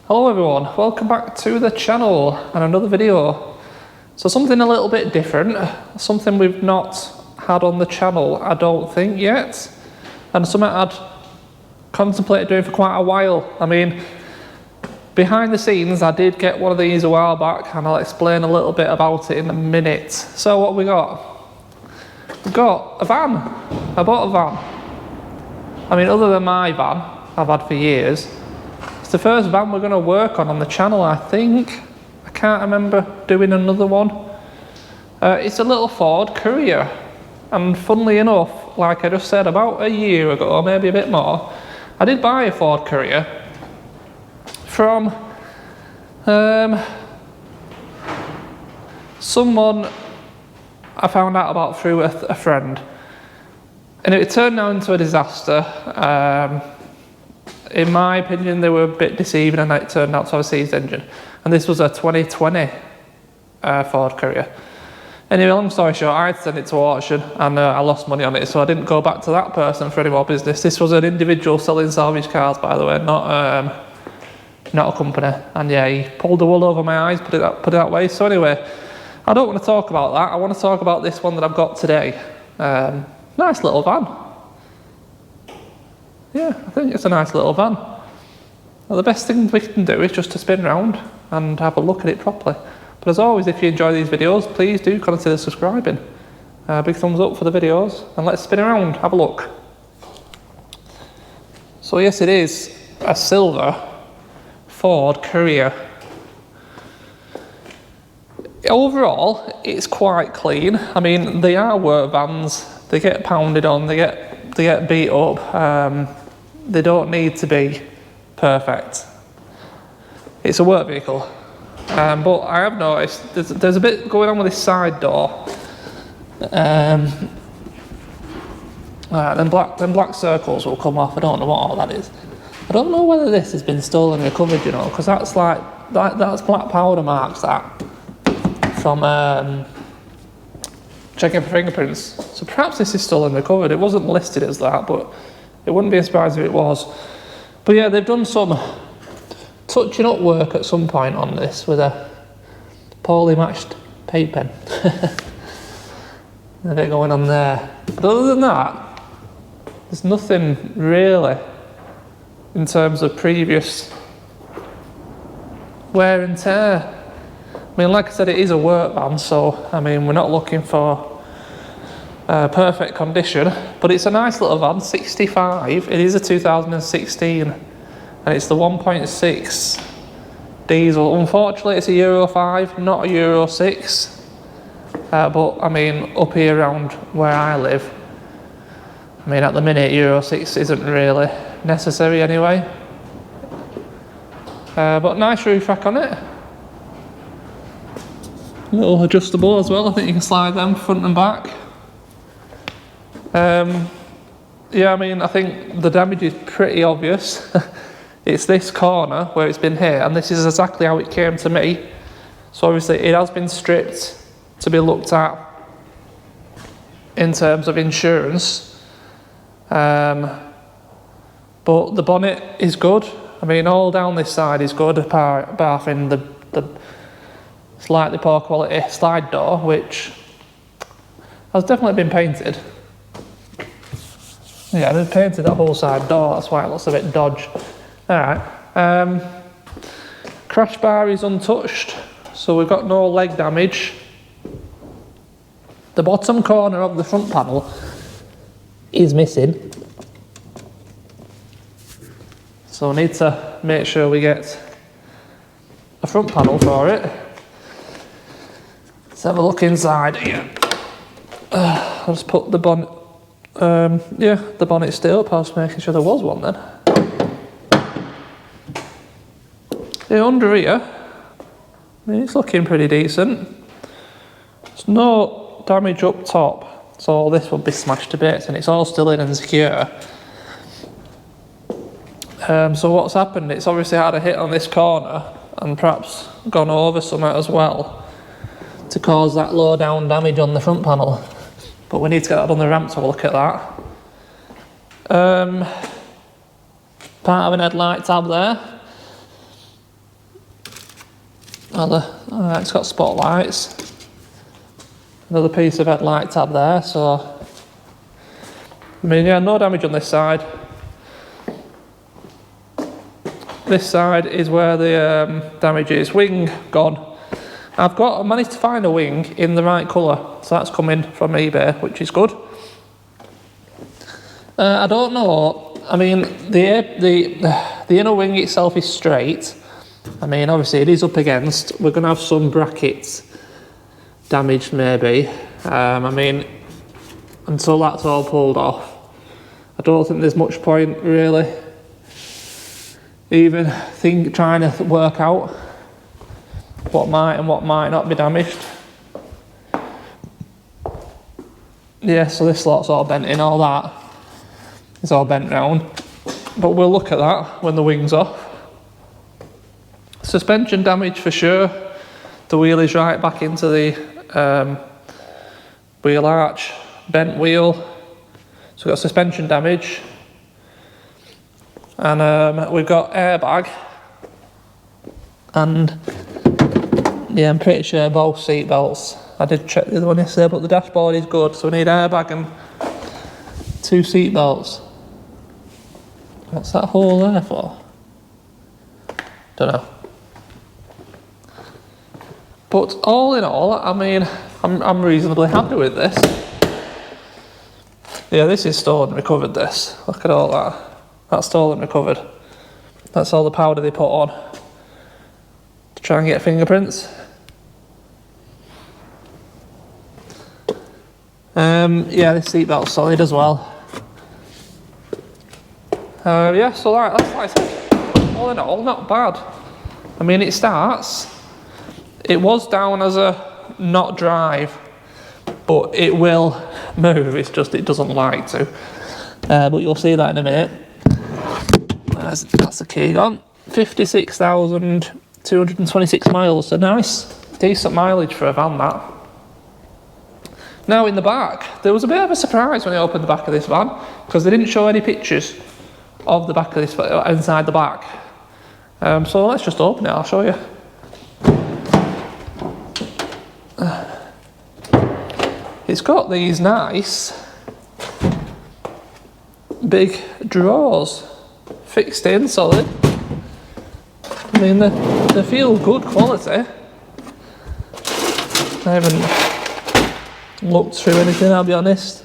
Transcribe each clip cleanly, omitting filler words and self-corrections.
Hello everyone, welcome back to the channel and another video. So something a little bit different, something we've not had on the channel I don't think yet, and something I'd contemplated doing for quite a while. I mean, behind the scenes I did get one of these a while back and I'll explain a little bit about it in a minute. So what we got? We've got a van. I bought a van. I mean, other than my van I've had for years, it's the first van we're going to work on the channel, I think. I can't remember doing another one. It's a little Ford Courier, and funnily enough, like I just said, about a year ago, or maybe a bit more, I did buy a Ford Courier from someone I found out about through a friend, and it turned out into a disaster. In my opinion, they were a bit deceiving, and it turned out to have a seized engine. And this was a 2020 Ford Courier. Anyway, long story short, I had sent it to auction, and I lost money on it, so I didn't go back to that person for any more business. This was an individual selling salvage cars, by the way, not a company. And yeah, he pulled the wool over my eyes, put it that way. So anyway, I don't want to talk about that. I want to talk about this one that I've got today. Nice little van. Yeah, I think it's a nice little van. Well, the best thing we can do is just to spin round and have a look at it properly. But as always, if you enjoy these videos, please do consider subscribing. Big thumbs up for the videos, and let's spin around, have a look. So yes, it is a silver Ford Courier. Overall, it's quite clean. I mean, they are work vans. They get pounded on, they get beat up. They don't need to be perfect. It's a work vehicle. But I have noticed there's a bit going on with this side door. Them black circles will come off. I don't know what all that is. I don't know whether this has been stolen and recovered, you know, because that's like that's black powder marks that from checking for fingerprints. So perhaps this is stolen and recovered. It wasn't listed as that, but it wouldn't be a surprise if it was. But yeah, they've done some touching up work at some point on this with a poorly matched paint pen. A bit going on there. But other than that, there's nothing really in terms of previous wear and tear. I mean, like I said, it is a work van, so I mean, we're not looking for perfect condition, but it's a nice little van, 65. It is a 2016, and it's the 1.6 diesel. Unfortunately, it's a Euro 5, not a Euro 6. But I mean, up here around where I live, I mean, at the minute, Euro 6 isn't really necessary anyway. But nice roof rack on it. Little adjustable as well. I think you can slide them front and back. Yeah, I mean, I think the damage is pretty obvious. It's this corner where it's been here, and this is exactly how it came to me. So obviously it has been stripped to be looked at in terms of insurance. But the bonnet is good. I mean, all down this side is good, apart from the slightly poor quality slide door, which has definitely been painted. Yeah, they've painted that whole side door, that's why it looks a bit dodgy. Alright, crash bar is untouched, so we've got no leg damage. The bottom corner of the front panel is missing, so we need to make sure we get a front panel for it. Let's have a look inside here. I'll just put the bonnet. Yeah, the bonnet's still up. I was making sure there was one then. Yeah, under here, I mean, it's looking pretty decent. There's no damage up top, so this will be smashed to bits, and it's all still in and secure. So what's happened? It's obviously had a hit on this corner, and perhaps gone over something as well, to cause that low down damage on the front panel. But we need to get that on the ramp to have a look at that. Part of an headlight tab there. It's got spotlights. Another piece of headlight tab there, so I mean, yeah, no damage on this side. This side is where the damage is. Wing gone. I've managed to find a wing in the right colour, so that's coming from eBay, which is good. I don't know. I mean, the inner wing itself is straight. I mean, obviously it is up against. We're going to have some brackets damaged, maybe. I mean, until that's all pulled off, I don't think there's much point really even trying to work out what might and what might not be damaged. Yeah, so this lot's all bent in, all that is all bent round, but we'll look at that when the wing's off. Suspension damage for sure. The wheel is right back into the wheel arch, bent wheel, so we've got suspension damage. And we've got airbag, and yeah, I'm pretty sure both seat belts. I did check the other one yesterday, but the dashboard is good, so we need airbag and 2 seat belts. What's that hole there for? Don't know. But all in all, I mean, I'm reasonably happy with this. Yeah, this is stored and recovered, this. Look at all that. That's stolen and recovered. That's all the powder they put on to try and get fingerprints. Yeah, this seatbelt's solid as well. Yeah, so that's like I said, all in all, not bad. I mean, it was down as a not drive, but it will move, it's just it doesn't like to. But you'll see that in a minute. That's the key gone. 56,226 miles, so nice, decent mileage for a van, that. Now in the back, there was a bit of a surprise when I opened the back of this van, because they didn't show any pictures of the back of this, inside the back. So let's just open it, I'll show you. It's got these nice big drawers fixed in solid. I mean, they feel good quality. I haven't looked through anything, I'll be honest.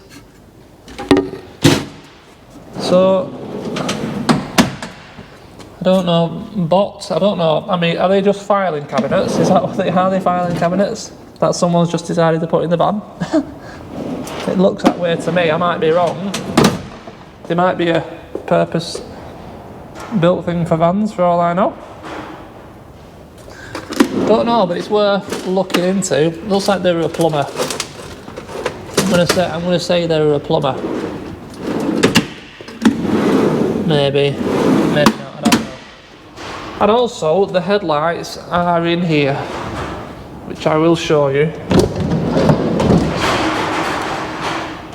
So I don't know, I don't know. I mean, are they just filing cabinets? Is that what they are? They filing cabinets that someone's just decided to put in the van? It looks that way to me. I might be wrong. There might be a purpose built thing for vans, for all I know. Don't know, but it's worth looking into. Looks like they're a plumber. I'm gonna say they're a plumber. Maybe not, I don't know. And also the headlights are in here, which I will show you.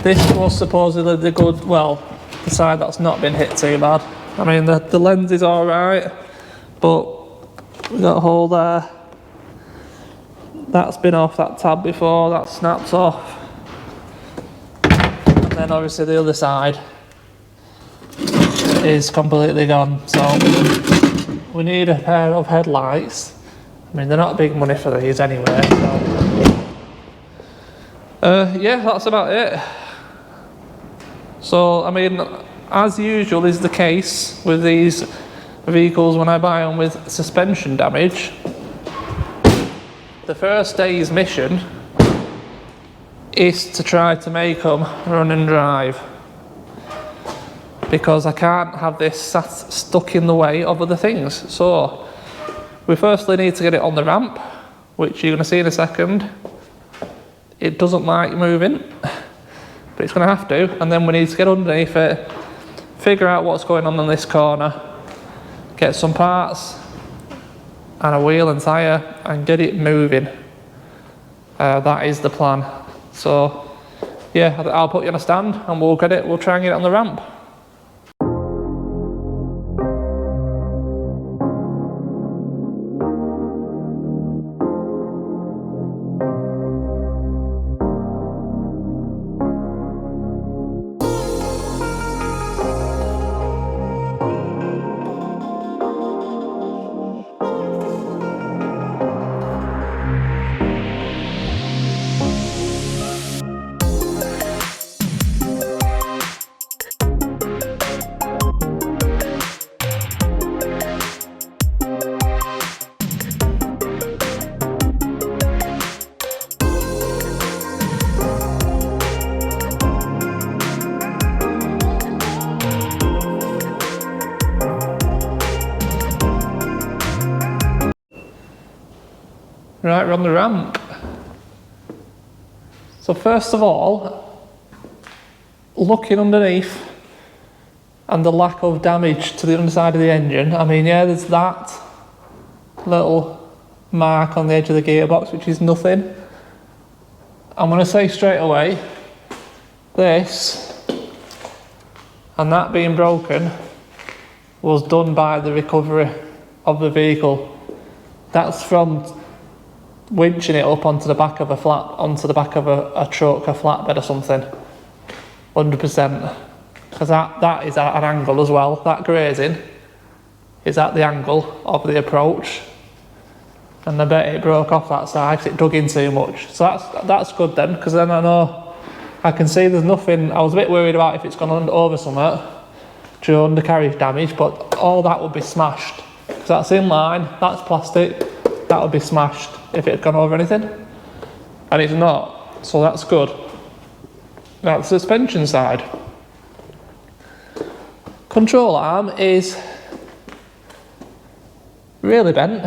This was supposedly the good, well, the side that's not been hit too bad. I mean, the lens is alright, but we got a hole there. That's been off, that tab before, that snaps off. And then obviously the other side is completely gone, so we need a pair of headlights. I mean, they're not big money for these anyway, so yeah, that's about it. So, I mean, as usual is the case with these vehicles when I buy them with suspension damage, the first day's mission is to try to make them run and drive, because I can't have this stuck in the way of other things. So we firstly need to get it on the ramp, which you're going to see in a second. It doesn't like moving, but it's going to have to, and then we need to get underneath it, figure out what's going on in this corner, get some parts and a wheel and tyre and get it moving. That is the plan. So yeah, I'll put you on a stand and we'll try and get it on the ramp. Right, we're on the ramp. So first of all, looking underneath and the lack of damage to the underside of the engine, I mean, yeah, there's that little mark on the edge of the gearbox, which is nothing. I'm going to say straight away, this and that being broken was done by the recovery of the vehicle. That's from winching it up onto the back of a a truck, a flatbed or something. 100%. Because that is at an angle as well. That grazing is at the angle of the approach. And I bet it broke off that side because it dug in too much. So that's good then, because then I know I can see there's nothing. I was a bit worried about if it's gone over something due to undercarriage damage, but all that would be smashed. Because that's in line, that's plastic, that would be smashed if it had gone over anything. And it's not, so that's good. Now the suspension side. Control arm is really bent.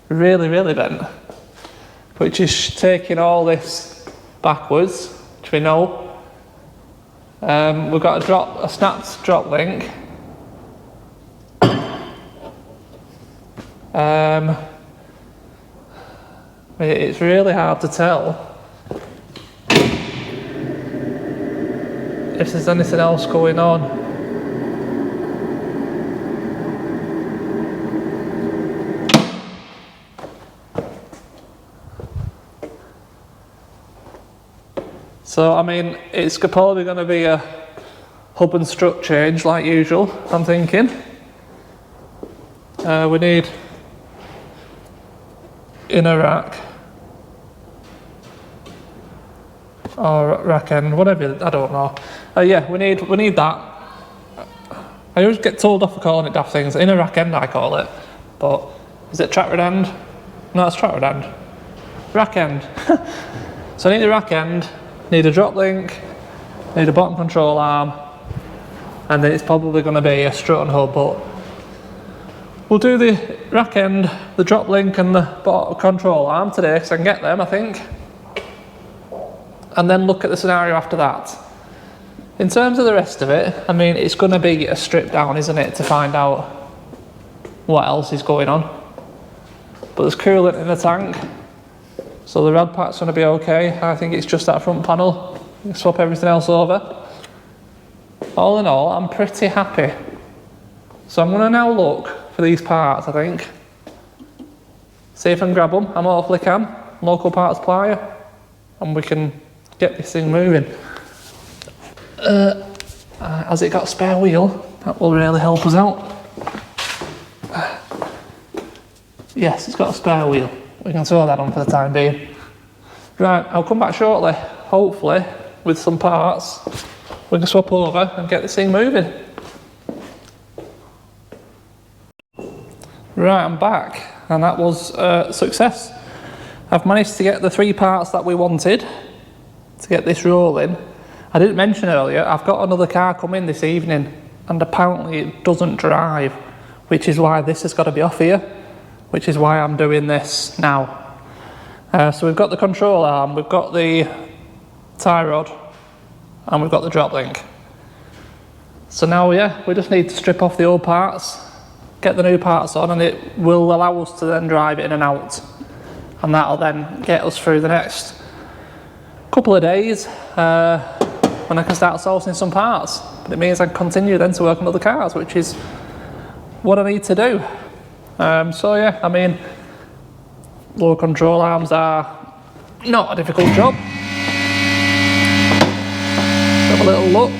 really bent. Which is taking all this backwards, which we know. We've got a snapped drop link. It's really hard to tell if there's anything else going on. So I mean, it's probably going to be a hub and strut change like usual, I'm thinking. We need inner rack or rack end, whatever, I don't know. Yeah, we need that. I always get told off for calling it daft things. Inner rack end I call it, but is it track rod end? No, it's track rod end. Rack end. So I need a rack end, need a drop link, need a bottom control arm, and then it's probably going to be a strut and hub, but we'll do the rack end, the drop link and the bottom control arm today because I can get them, I think. And then look at the scenario after that. In terms of the rest of it, I mean, it's going to be a strip down, isn't it, to find out what else is going on. But there's coolant in the tank, so the rad pack's going to be okay. I think it's just that front panel. You can swap everything else over. All in all, I'm pretty happy. So I'm going to now look for these parts, I think. See if I can grab them. I hopefully can. Local parts supplier. And we can get this thing moving. Has it got a spare wheel? That will really help us out. Yes, it's got a spare wheel. We can throw that on for the time being. Right, I'll come back shortly, hopefully, with some parts. We can swap over and get this thing moving. Right, I'm back, and that was a success. I've managed to get the 3 parts that we wanted to get this rolling. I didn't mention earlier, I've got another car coming this evening, and apparently it doesn't drive, which is why this has got to be off here, which is why I'm doing this now. So we've got the control arm, we've got the tie rod, and we've got the drop link. So now, yeah, we just need to strip off the old parts, get the new parts on, and it will allow us to then drive it in and out. And that'll then get us through the next couple of days when I can start sourcing some parts. But it means I can continue then to work on other cars, which is what I need to do. So yeah, I mean, lower control arms are not a difficult job. Have a little look.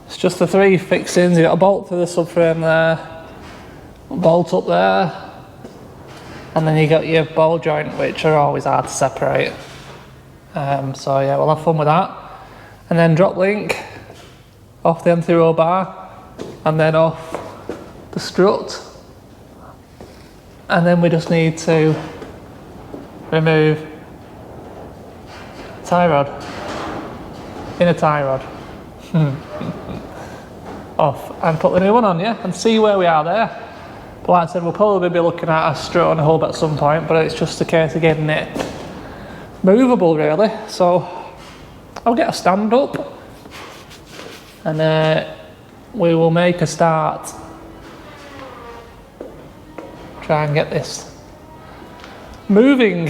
It's just the 3 fixings. You got a bolt to the subframe there, a bolt up there, and then you got your ball joint, which are always hard to separate. So yeah, we'll have fun with that. And then drop link off the empty row bar, and then off the strut. And then we just need to remove tie rod, inner tie rod. off and put the new one on, yeah, and see where we are there. But like I said, we'll probably be looking at a strut on a hub at some point, but it's just a case of getting it movable really. So I'll get a stand up and we will make a start. Try and get this moving.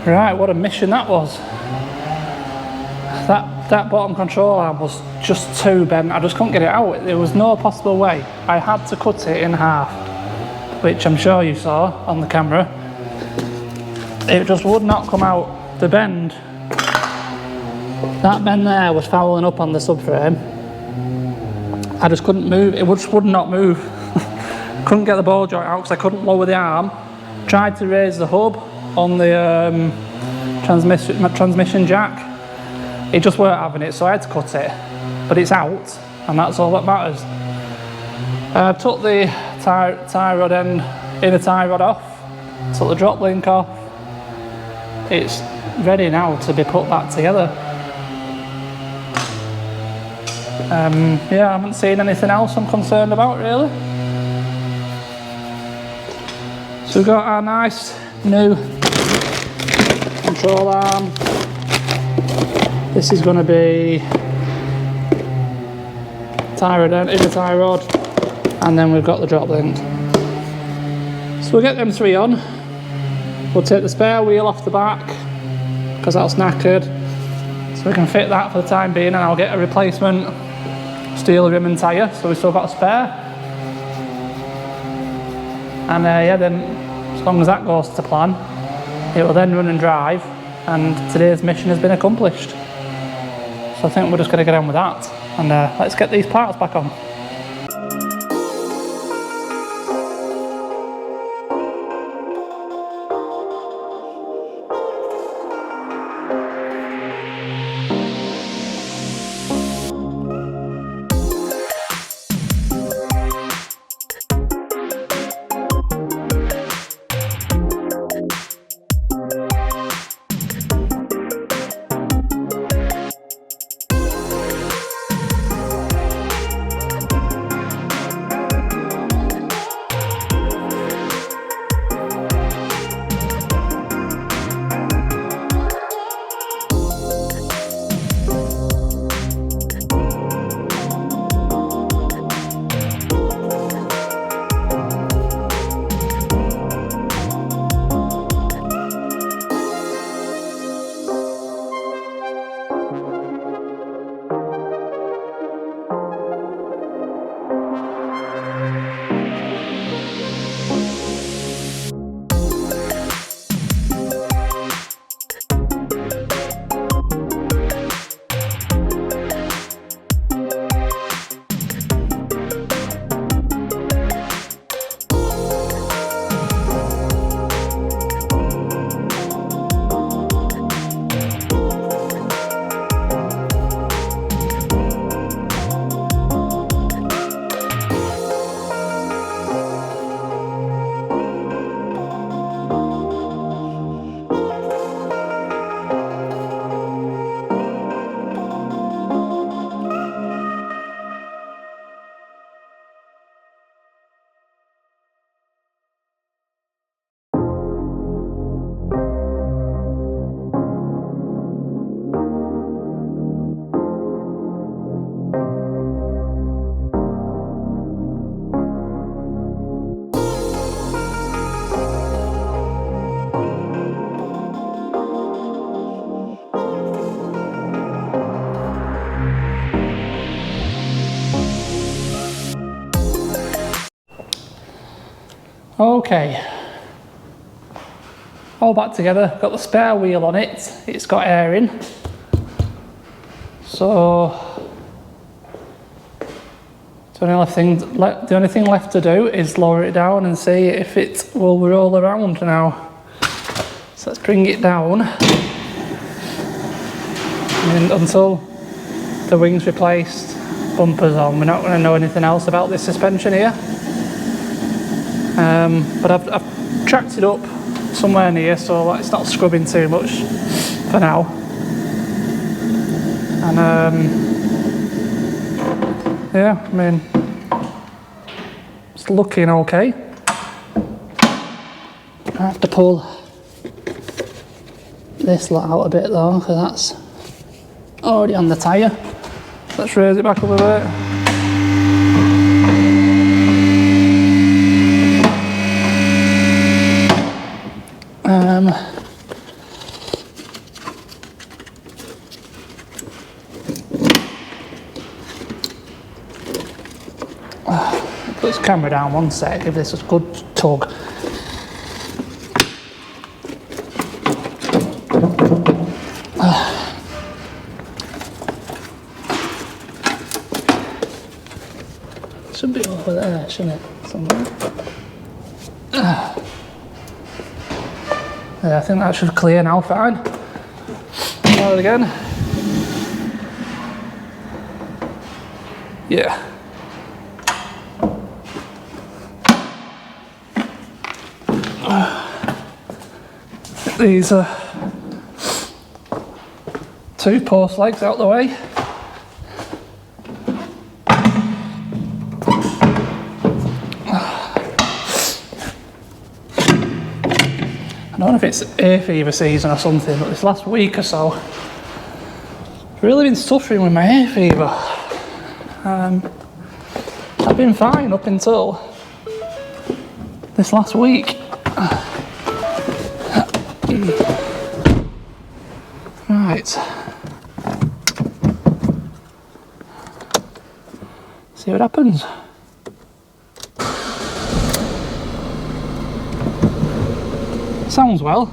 Right, what a mission that was. that bottom control arm was just too bent. I just couldn't get it out. There was no possible way. I had to cut it in half, which I'm sure you saw on the camera. It just would not come out. The bend, that bend there was fouling up on the subframe. I just couldn't move. It just would not move. Couldn't get the ball joint out because I couldn't lower the arm. Tried to raise the hub on the transmission jack. It just weren't having it, so I had to cut it. But it's out, and that's all that matters. I took the tie rod inner tie rod off, took the drop link off. It's ready now to be put back together. Yeah, I haven't seen anything else I'm concerned about really. So we've got our nice new control arm. This is going to be inner tie rod, and then we've got the drop link. So we'll get them three on. We'll take the spare wheel off the back because that's knackered, so we can fit that for the time being, and I'll get a replacement steel rim and tyre, so we've still got a spare. And yeah, then as long as that goes to plan, it will then run and drive, and today's mission has been accomplished. So I think we're just going to get on with that, and let's get these parts back on. Okay, all back together. Got the spare wheel on it. It's got air in. So the only thing left to do is lower it down and see if it will roll around now. So let's bring it down. And until the wing's replaced, bumpers on, we're not going to know anything else about this suspension here. But I've tracked it up somewhere near, so it's not scrubbing too much for now. And yeah, I mean, it's looking okay. I have to pull this lot out a bit though, because that's already on the tyre. Let's raise it back up a bit. put this camera down one sec, give this a good tug. Should be over there, shouldn't it? Somewhere. Yeah, I think that should clear now, fine. Try it again. Yeah. These are 2 post legs out the way. I don't know if it's hay fever season or something, but this last week or so, I've really been suffering with my hay fever. I've been fine up until this last week. Right. See what happens. Sounds well.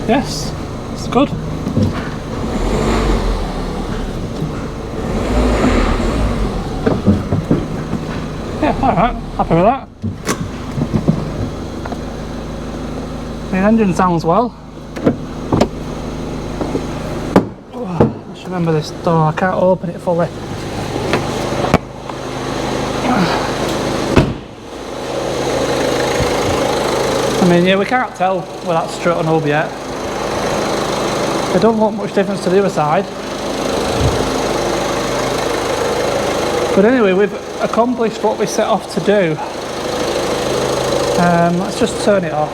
Yes, it's good. Yeah, alright, happy with that. The engine sounds well. I should remember this door, I can't open it fully. I mean, yeah, we can't tell with that strut and hub yet. It don't look much difference to the other side. But anyway, we've accomplished what we set off to do. Let's just turn it off.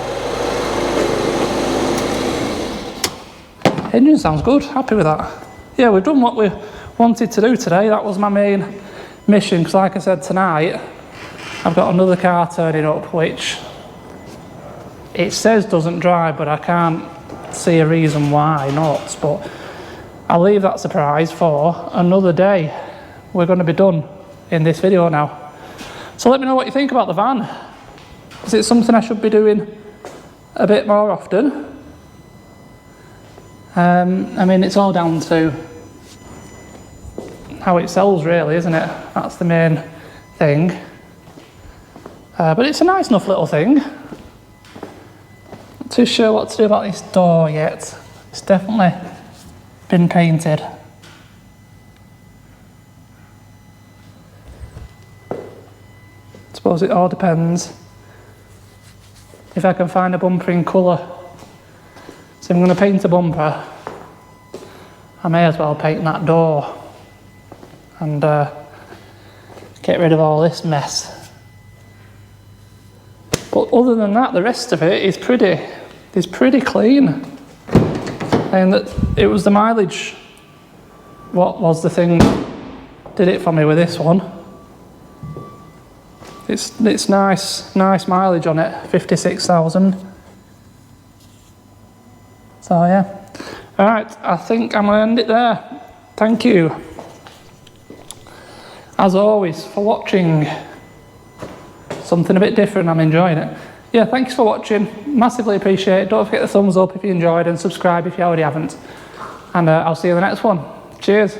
Engine sounds good, happy with that. Yeah, we've done what we wanted to do today. That was my main mission, because like I said, tonight I've got another car turning up, which it says doesn't drive, but I can't see a reason why not. But I'll leave that surprise for another day. We're going to be done in this video now. So let me know what you think about the van. Is it something I should be doing a bit more often? I mean, it's all down to how it sells, really, isn't it? That's the main thing. But it's a nice enough little thing. Not too sure what to do about this door yet. It's definitely been painted. I suppose it all depends if I can find a bumper in colour. So I'm going to paint a bumper. I may as well paint that door and get rid of all this mess. But other than that, the rest of it is pretty clean. And that it was the mileage, what was the thing that did it for me with this one. It's nice mileage on it, 56,000. So yeah. Alright, I think I'm going to end it there. Thank you, as always, for watching. Something a bit different, I'm enjoying it. Yeah, thanks for watching, massively appreciate it. Don't forget the thumbs up if you enjoyed and subscribe if you already haven't. And I'll see you in the next one. Cheers.